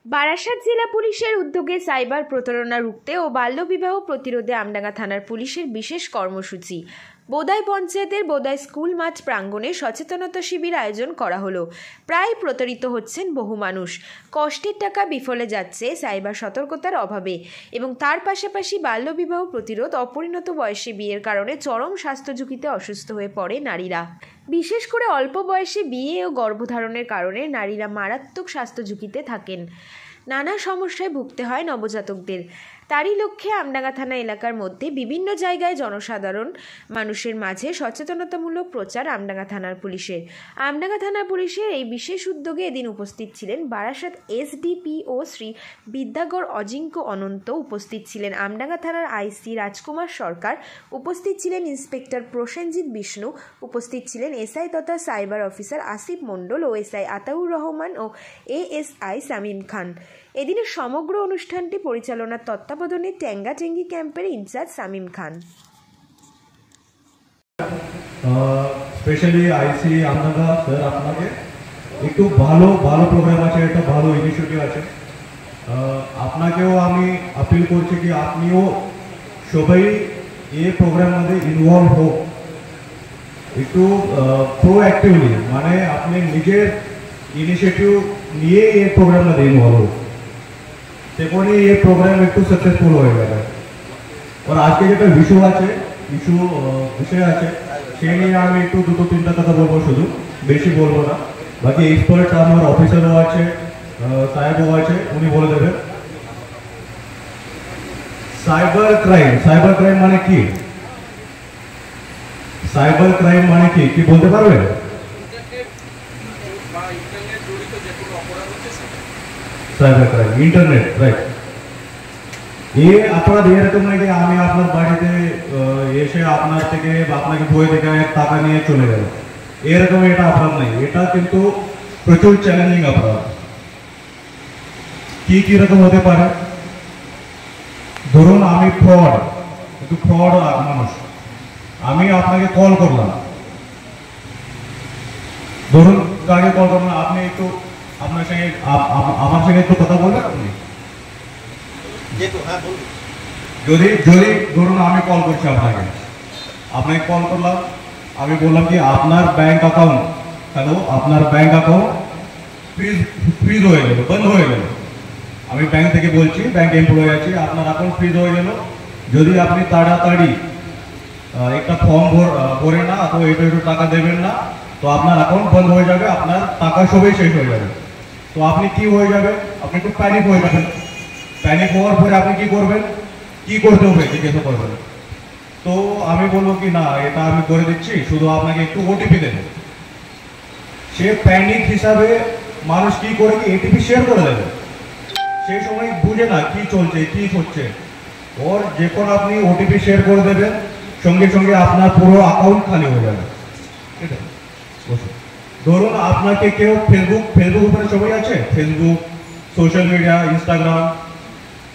বারাসাত জেলা পুলিশের উদ্যোগে সাইবার প্রতারণা রুখতে ও বাল্যবিবাহ প্রতিরোধে আমডাঙ্গা থানার পুলিশের বিশেষ কর্মসূচি বোদাই পঞ্চায়েতের বোদাই স্কুল মাঠ প্রাঙ্গণে সচেতনতা শিবির আয়োজন করা হলো। প্রায় প্রতারিত হচ্ছেন বহু মানুষ, কষ্টের টাকা বিফলে যাচ্ছে সাইবার সতর্কতার অভাবে এবং তার পাশাপাশি বাল্যবিবাহ প্রতিরোধ, অপরিণত বয়সে বিয়ের কারণে চরম স্বাস্থ্য ঝুঁকিতে অসুস্থ হয়ে পড়ে নারীরা। বিশেষ করে অল্প বয়সে বিয়ে ও গর্ভধারণের কারণে নারীরা মারাত্মক স্বাস্থ্য ঝুঁকিতে থাকেন। নানা সমস্যায় ভুগতে হয় নবজাতকদের। তারই লক্ষ্যে আমডাঙ্গা থানা এলাকার মধ্যে বিভিন্ন জায়গায় জনসাধারণ মানুষের মাঝে সচেতনতামূলক প্রচার আমডাঙ্গা থানার পুলিশের এই বিশেষ উদ্যোগে এদিন উপস্থিত ছিলেন বারাসাত এসডিপিও শ্রী বিদ্যাগড় অজিঙ্ক্য অনন্ত, উপস্থিত ছিলেন আমডাঙ্গা থানার আইসি রাজকুমার সরকার, উপস্থিত ছিলেন ইন্সপেক্টর প্রসেনজিৎ বিষ্ণু, উপস্থিত ছিলেন এসআই তথা সাইবার অফিসার আসিফ মণ্ডল, ওএসআই আতাউর রহমান ও এএসআই শামীম খান। এদিনের সমগ্র অনুষ্ঠানটি পরিচালনার তত্ত্বাবধানে টেঙ্গাটেঙ্গি ক্যাম্পের ইনচার্জ শামীম খান। স্পেশালি আইসি আমডাঙ্গা স্যার, আপনাকে একটু ভালো প্রোগ্রাম আছে, একটা ভালো ইনিশিয়েটিভ আছে। আপনাকেও আমি আপিল করছি কি আপনিও সবাই এই প্রোগ্রামमध्ये ইনভলভ হোক, একটু প্রোঅ্যাক্টিভলি, মানে আপনি নিজের ইনিশিয়েটিভ নিয়ে এই প্রোগ্রামमध्ये ইনভলভ হোক, তেমনি এই প্রোগ্রাম একটু সাকসেসফুল হয়ে যাবে। আর আজকে যেটা বিষয় আছে সেই নিয়ে আমি একটু দুটো তিনটা কথা বলবো, শুধু বেশি বলবো না। বাকি এক্সপার্ট আমার অফিসারও আছে, সাহেবও আছে, উনি বলে দেবেন। সাইবার ক্রাইম মানে কি? সাইবার ক্রাইম মানে কি বলতে পারবেন? Cyber crime, internet, right. এই অপরাধ এরকম নয় যে আমি আপনার বাড়িতে এসে আপনার থেকে আপনাকে বই দেখে টাকা নিয়ে চলে গেল, এরকম এটা অপরাধ নেই। এটা কিন্তু প্রচুর চ্যালেঞ্জিং অপরাধ। কি রকম হতে পারে? ধরুন আমি ফ্রড মানুষ, আমি আপনাকে কল করলাম, ধরুন কাকে কল করলাম, আপনি একটু আমার সঙ্গে একটু কথা বলবেন আপনি? যদি ধরুন আমি কল করছি আপনাকে কল করলাম, আমি বললাম কি আপনার ব্যাংক অ্যাকাউন্ট ফ্রিজ হয়ে গেল, বন্ধ হয়ে গেল। আমি ব্যাংক থেকে বলছি, ব্যাংক এমপ্লয়ি আছি, আপনার অ্যাকাউন্ট ফ্রিজ হয়ে গেল। যদি আপনি তাড়াতাড়ি একটা ফর্ম ভরে না অথবা একটু টাকা দেবেন না, তো আপনার অ্যাকাউন্ট বন্ধ হয়ে যাবে, আপনার টাকা সবই শেষ হয়ে যাবে। তো আপনি কি হয়ে যাবে? আপনি একটু প্যানিক হয়ে যাবেন। প্যানিক হওয়ার পরে আপনি কি করবেন? কি করতে হবে জিজ্ঞাসা করবেন। তো আমি বলবো কি না, এটা আমি করে দিচ্ছি, শুধু আপনাকে একটু ওটিপি দেবে। সে প্যানিক হিসাবে মানুষ কি করে কি এটিপি শেয়ার করে দেবে, সেই সময় বুঝে না কি চলছে কি হচ্ছে। ওর যখন আপনি ওটিপি শেয়ার করে দেবেন, সঙ্গে সঙ্গে আপনার পুরো অ্যাকাউন্ট খালি হয়ে যাবে। ঠিক আছে, ধরুন আপনাকে কেউ ফেসবুক উপরে সবাই আছে, Facebook, social media, Instagram,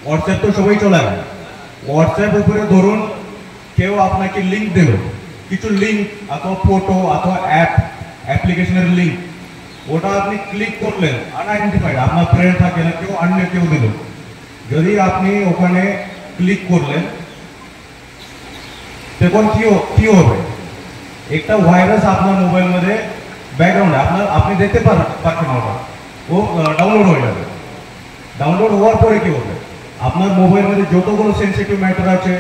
WhatsApp তো সবাই চলে যায়। হোয়াটসঅ্যাপ উপরে ধরুন কেউ আপনাকে লিঙ্ক দিল, কিছু লিঙ্ক অথবা ফটো অথবা অ্যাপ্লিকেশনের লিঙ্ক, ওটা আপনি ক্লিক করলেন, আনআইডেন্টিফাইড, আপনার ফ্রেন্ড থাকে না, কেউ দিল। যদি আপনি ওখানে ক্লিক করলেন, তখন কি হবে? একটা ভাইরাস আপনার মোবাইল মধ্যে ব্যাকগ্রাউন্ডে আপনি দেখতে পাচ্ছেন, ও ডাউনলোড হয়ে যাবে। ডাউনলোড হওয়ার পরে কি হবে? আপনার মোবাইল মধ্যে যতগুলো সেন্সিটিভ ম্যাটার আছে,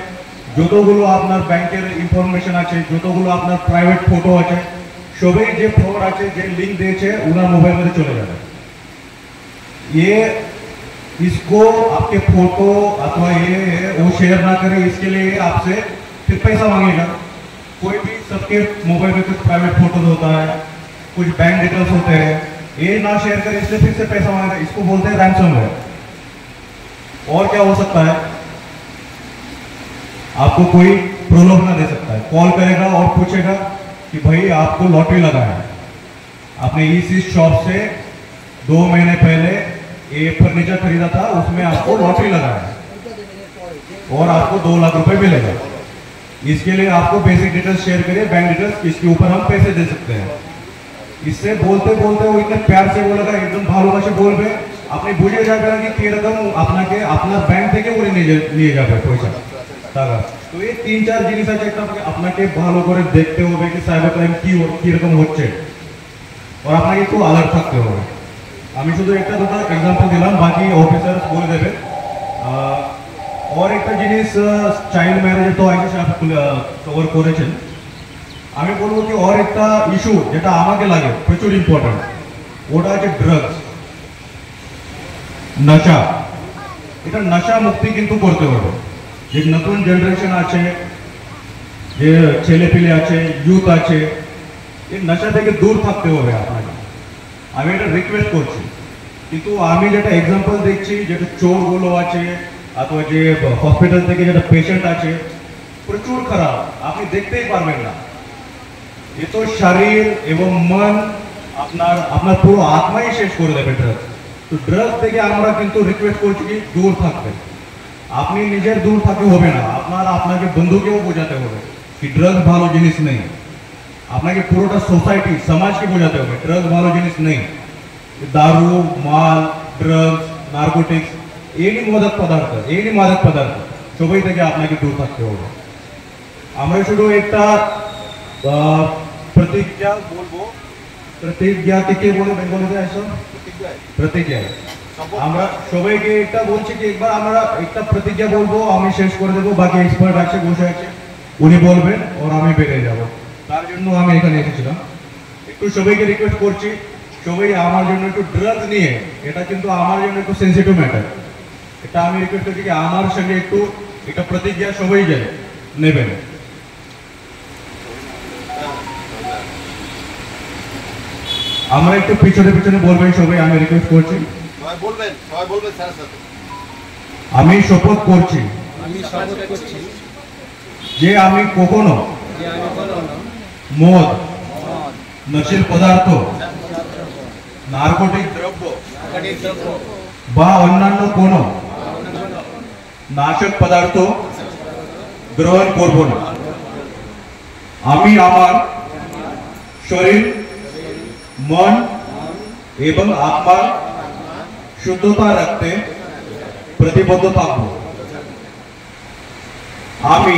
যতগুলো আপনার ব্যাংকের ইনফরমেশন আছে, যতগুলো আপনার প্রাইভেট ফটো আছে, সবই যে ফ্রড আছে, যে লিঙ্ক দিয়েছে, ওনার মোবাইল মধ্যে চলে যাবে। इसको आपके फोटो अथवा वो शेयर ना करे, इसके लिए आपसे फिर पैसा मांगेगा। कोई भी सबके मोबाइल में कुछ प्राइवेट फोटोज होता है, कुछ बैंक डिटेल्स होते हैं, ये ना शेयर करे, इसलिए फिर से पैसा मांगेगा। इसको बोलते हैं रैंसमवेयर। और क्या हो सकता है? आपको कोई प्रलोभन दे सकता है, कॉल करेगा और पूछेगा कि भाई आपको लॉटरी लगा है, आपने इस शॉप से 2 महीने पहले ये फर्नीचर खरीदा था, उसमें आपको लॉटरी लगा है और आपको 2 लाख रुपए मिलेगा। इसके लिए आपको बेसिक डिटेल्स शेयर करिए, बैंक डिटेल्स, इसके ऊपर हम पैसे दे सकते हैं। इससे बोलते बोलते वो इतने प्यार से बोलेगा, एकदम भालोबाशे बोलबे, আপনি বুঝে যাবেন কি কিরকম আপনাকে আপনার ব্যাংক থেকে উনি নিয়ে যাবে পয়সা টাকা। তো এই 3-4 জিনিস আছে, একটা আপনাকে ভালো করে দেখতে হবে কি সাইবার ক্রাইম কিরকম হচ্ছে, আর আপনাকে একটু অ্যালার্ট থাকতে হবে। আমি শুধু একটা দুটো এক্সাম্পল দিলাম, বাকি অফিসার বলে দেবে। আর একটা জিনিস চাইল্ড ম্যারেজ তো আগে কভার করেছেন, আমি বলবো কি আর একটা ইস্যু যেটা আমাকে লাগে প্রচুর ইম্পর্টেন্ট, ওটা আছে ড্রাগস, নশা। এটা নশা মুক্তি কিন্তু করতে হবে। যে নতুন জেনারেশন আছে, যে ছেলে পেলে আছে, ইউথ আছে, এই নশা থেকে দূর থাকতে হবে আপনাকে। আমি এটা রিকোয়েস্ট করছি। কিন্তু আমি যেটা এক্সাম্পল দেখছি, যেটা চোরগুলো আছে অথবা যে হসপিটাল থেকে যেটা পেশেন্ট আছে, প্রচুর খারাপ, আপনি দেখতেই পারবেন না। এ তো শরীর এবং মন আপনার পুরো আত্মাই শেষ করে দেবে ড্রাগস। তো ড্রাগস থেকে আমরা কিন্তু রিকোয়েস্ট করছি কি দূর থাকবেন। আপনি নিজের দূর থাকতে হবে না, আপনাকে বন্ধুকেও বোঝাতে হবে কি ড্রাগস ভালো জিনিস নেই। আপনাকে পুরোটা সোসাইটি সমাজকে বোঝাতে হবে ড্রাগস ভালো জিনিস নেই। দারু, মাল, ড্রাগস, নার্কোটিক্স, এই মাদক পদার্থ সবাই থেকে আপনাকে দূর থাকতে হবে। আমরা শুধু একটা প্রতিজ্ঞা বলবো, প্রতিজ্ঞা থেকে বলে বেঙ্গলিতে আসো, প্রতিজ্ঞা। আমরা সবাইকে একটা বলছি কি একবার আমরা একটা প্রতিজ্ঞা বলবো, আমি শেষ করে দেবো, বাকি এক্সপার্ট আছে বসে আছে, উনি বলবেন আর আমি বেরিয়ে যাব। তার জন্য আমি এখানে এসেছিলাম। একটু সবাইকে রিকোয়েস্ট করছি, সবাই আমার জন্য একটু ড্রাগস নিয়ে, এটা কিন্তু আমার জন্য একটু সেন্সিটিভ ম্যাটার, এটা আমি রিকোয়েস্ট করছি কি আমার সঙ্গে একটু একটা প্রতিজ্ঞা সবাই যায় নেবেন। আমরা একটু পিছনে পিছনে বলবেন সবাই, আমি রিকোয়েস্ট করছি। আমি শপথ করছি যে আমি কখনো মদ, নশীল পদার্থ, নার্কোটিক দ্রব্য বা অন্যান্য কোনো নাশক পদার্থ গ্রহণ করব না। আমি আমার শরীর, মন এবং আত্মার শুদ্ধতা রাখতে প্রতিবদ্ধ থাকব। আমি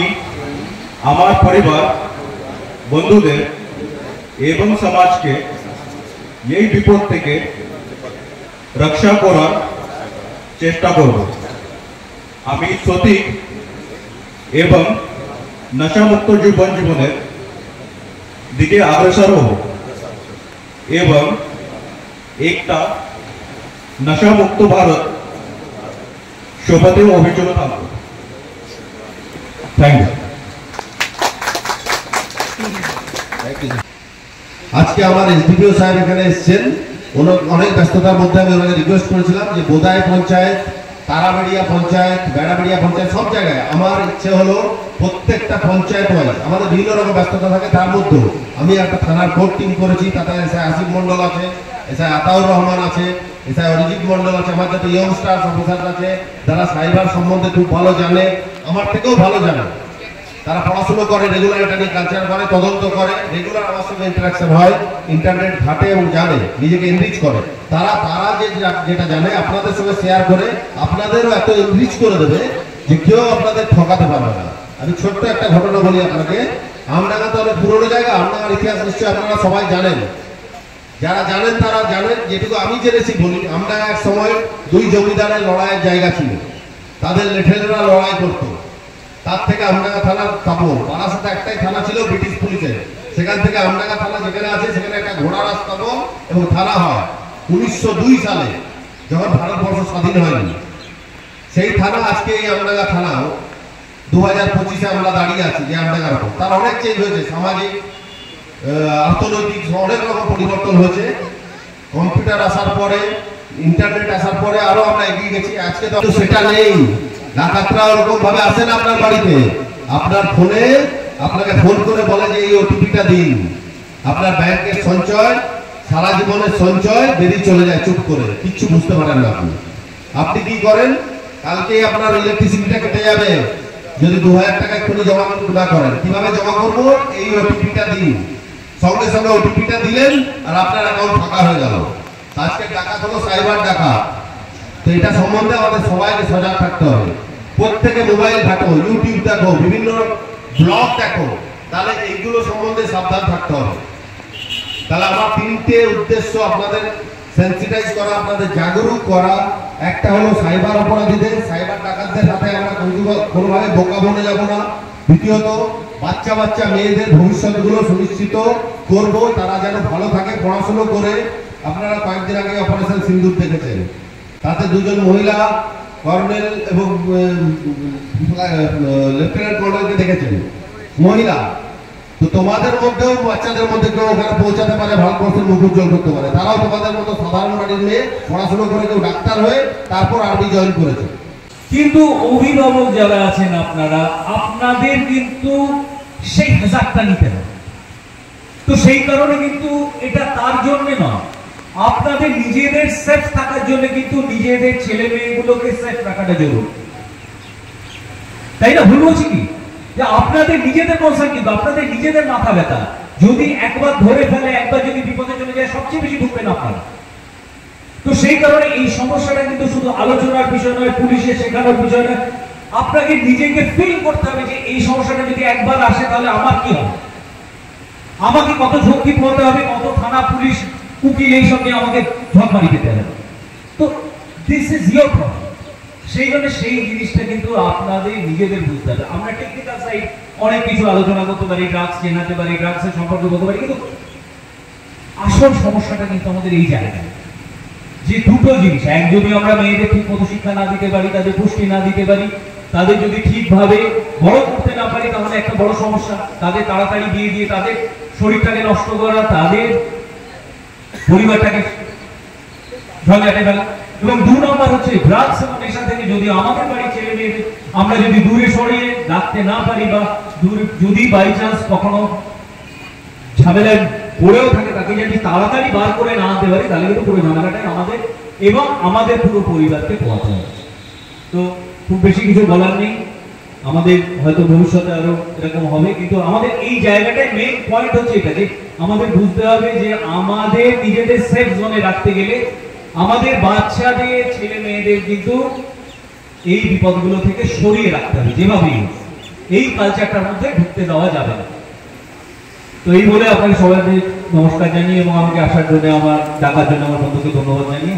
আমার পরিবার, বন্ধুদের এবং সমাজকে এই বিপদ থেকে রক্ষা করার চেষ্টা করব। আমি সঠিক এবং নশামুক্ত জীবনের দিকে অগ্রসর হব এবং একটা নশামুক্ত ভারত শপথে অভিযোগ থাকবে। Thank you. আজকে আমার এসডিপিও সাহেব এখানে এসেছেন, অনেক ব্যস্ততার মধ্যে আমি ওনাকে রিকোয়েস্ট করেছিলাম যে বোদাই পঞ্চায়েত, তারাবাড়িয়া পঞ্চায়েত, বেড়াবাড়িয়া পঞ্চায়েত সব জায়গায় আমার ইচ্ছে হলো প্রত্যেকটা পঞ্চায়েত ওয়াইজ আমাদের বিভিন্ন রকম ব্যস্ততা থাকে, তার মধ্যেও আমি একটা থানার কোর্ট টিম করেছি। তাতে এসআই আসিফ মন্ডল আছে, এসআই আতাউর রহমান আছে, এসআই অরিজিৎ মন্ডল আছে, আমার যাতে ইয়ংস্টার্স অফিসার আছে যারা সাইবার সম্বন্ধে খুব ভালো জানে, আমার থেকেও ভালো জানে। তারা পড়াশোনা করে, রেগুলার এটা নিয়ে কালচার করে, তদন্ত করে, রেগুলার আমার সঙ্গে ইন্টারাকশন হয়, ইন্টারনেট ঘাটে এবং জানে, নিজেকে এনরিচ করে। তারা যেটা জানে আপনাদের সঙ্গে শেয়ার করে আপনাদেরও এত এনরিচ করে দেবে যে কেউ আপনাদের ঠকাতে পারবে না। আমি ছোট্ট একটা ঘটনা বলি আপনাকে। আমডাঙ্গা তো অনেক পুরোনো জায়গা, আমডাঙ্গার ইতিহাস নিশ্চয়ই আপনারা সবাই জানেন। যারা জানেন তারা জানেন, যেটুকু আমি জেনেছি বলি। আমডাঙ্গা এক সময় দুই জমিদারের লড়াইয়ের জায়গা ছিল, তাদের লেঠেলেরা লড়াই করতো। তার থেকে আমডাঙ্গা থানার স্থাপন, বারাসাতে একটাই থানা ছিল ব্রিটিশ পুলিশের, সেখান থেকে আমডাঙ্গা থানা যেখানে আছে সেখানে একটা ঘোড়ার স্থাপন এবং থানা হয় 1902 সালে, যখন ভারতবর্ষ স্বাধীন হয়নি। সেই থানা আজকে এই আমডাঙ্গা থানা 2025-এ আমরা দাঁড়িয়ে আছি যে আমডাঙ্গার উপর। তার অনেক চেঞ্জ হয়েছে, সামাজিক, অর্থনৈতিক অনেক রকম পরিবর্তন হয়েছে। কম্পিউটার আসার পরে, ইন্টারনেট আসার পরে আরো আমরা এগিয়ে গেছি। আজকে তো সেটা নেই। ডাকাতরা ওরকম ভাবে আসেন আপনার বাড়িতে, আপনার ফোনে আপনাকে ফোন করে বলে যে এই ওটিপিটা দিন। আপনার ব্যাংকের সঞ্চয়, সারা জীবনের সঞ্চয় বেরিয়ে চলে যায় চুপ করে, কিচ্ছু বুঝতে পারেন না আপনি। আপনি কি করেন? কালকে আপনার ইলেকট্রিসিটিটা কেটে যাবে যদি 2000 টাকা এক্ষুনি জমা না করেন। কিভাবে জমা করবো? এই ওটিপিটা দিন। সঙ্গে সঙ্গে ওটিপিটা দিলেন আর আপনার অ্যাকাউন্ট ফাঁকা হয়ে গেল। আজকে ডাকাত হলো সাইবার ডাকাত। এটা সম্বন্ধে আমাদের সবাইকে সজাগ থাকতে হবে। প্রত্যেকে মোবাইল ঘাটো, ইউটিউব দেখো, বিভিন্ন ব্লগ দেখো, তাহলে এইগুলো সম্বন্ধে সাবধান থাকতে হবে। তাহলে আমার তিনটে উদ্দেশ্য আপনাদের সেন্সিটাইজ করা, আপনাদের জাগরুক করা। একটা হলো সাইবার অপরাধীদের, সাইবার ডাকাতদের সাথে আমরা কোনোভাবে বোকা বনে যাব না। দ্বিতীয়ত বাচ্চা বাচ্চা মেয়েদের ভবিষ্যৎগুলো সুনিশ্চিত করব, তারা যেন ভালো থাকে, পড়াশুনো করে। আপনারা কয়েকদিন আগে অপারেশন সিন্দুর দেখেছেন, তাতে দুজন মহিলা কর্নেল এবং লেফটেন্যান্ট কর্নেলকে দেখেছেন, মহিলা। তো তোমাদের মধ্যেও বাচ্চাদের মধ্যে কেউ ওখানে পৌঁছাতে পারে, ভারতবর্ষের মুখ উজ্জ্বল করতে পারে। তারাও তোমাদের মতো সাধারণ বাড়ির মেয়ে, পড়াশোনা করে কেউ ডাক্তার হয়ে তারপর আর্মি জয়েন করেছে। কিন্তু অভিভাবক যারা আছেন আপনারা, আপনাদের কিন্তু সেই হেজারটা নিতে হবে। তো সেই কারণে কিন্তু এটা তার জন্য নয়, আপনাদের নিজেদের সেফ থাকার জন্য কিন্তু নিজেদের ছেলে মেয়েগুলোকে সেফ রাখাটা জরুরি, তাই না? ভুল বলছি কি? যে আপনাদের নিজেদের কনসার্ন, কিন্তু আপনাদের নিজেদের মাথা ব্যথা। যদি একবার ধরে ফেলে, একবার যদি বিপদে চলে যায়, সবচেয়ে বেশি ভুগবেন আপনারা। তো সেই কারণে এই সমস্যাটা কিন্তু শুধু আলোচনার বিষয় নয়, পুলিশে শেখানোর বিষয় নয়, আপনাকে নিজেকে ফিল করতে হবে যে এই সমস্যাটা যদি একবার আসে তাহলে আমার কি হবে, আমাকে কত ঝক্কি পড়তে হবে, কত থানা পুলিশ উকিল এই সঙ্গে আমাকে ঝকমারি পেতে হবে। তো দিস ইজ ইয়োর প্রবলেম। সেই জন্য সেই জিনিসটা কিন্তু আপনাদের নিজেদের বুঝতে হবে। আমরা টেকনিক্যাল সাইড অনেক কিছু আলোচনা করতে পারি, ড্রাগস চেনাতে পারি, ড্রাগসের সম্পর্কে বলতে পারি, কিন্তু আসল সমস্যাটা কিন্তু আমাদের এই জায়গায় যে দুটো জিনিস। এক, যদি আমরা মেয়েদের ঠিক মতো শিক্ষা না দিতে পারি, তাদের পুষ্টি না দিতে পারি, তাদের যদি ঠিকভাবে বড় করতে না পারি, তাহলে একটা বড় সমস্যা। তাদের তাড়াতাড়ি বিয়ে দিয়ে তাদের শরীরটাকে নষ্ট করা, তাদের পরিবারটাকে ঝঞ্ঝাটে ফেলা। এবং 2 নম্বর হচ্ছে ড্রাগস এবং নেশা থেকে যদি আমাদের বাড়ির ছেলে মেয়েদের আমরা যদি দূরে সরিয়ে রাখতে না পারি, বা যদি বাই চান্স কখনো ঝামেলায় পড়েও থাকে, তাকে যদি তাড়াতাড়ি বার করে না আনতে পারি, তাহলে কিন্তু পুরো ঝামেলাটাই আমাদের এবং আমাদের পুরো পরিবারকে পোহাতে হবে। তো খুব বেশি কিছু বলার নেই, আমাদের হয়তো ভবিষ্যতে আরো এরকম হবে, কিন্তু আমাদের এই জায়গাটায় মেইন পয়েন্ট হচ্ছে এটা যে আমাদের বুঝতে হবে যে আমাদের নিজেদের সেফ জোনে রাখতে গেলে আমাদের বাচ্চাদের ছেলে মেয়েদের কিন্তু এই বিপদগুলো থেকে সরিয়ে রাখতে হবে, যেভাবেই এই কালচারটার মধ্যে ঢুকতে দেওয়া যাবে না। তো এই বলে আপনাকে সবাইকে নমস্কার জানিয়ে এবং আমাকে আসার জন্য, আমার ডাকার জন্য আমার বন্ধুকে ধন্যবাদ জানিয়ে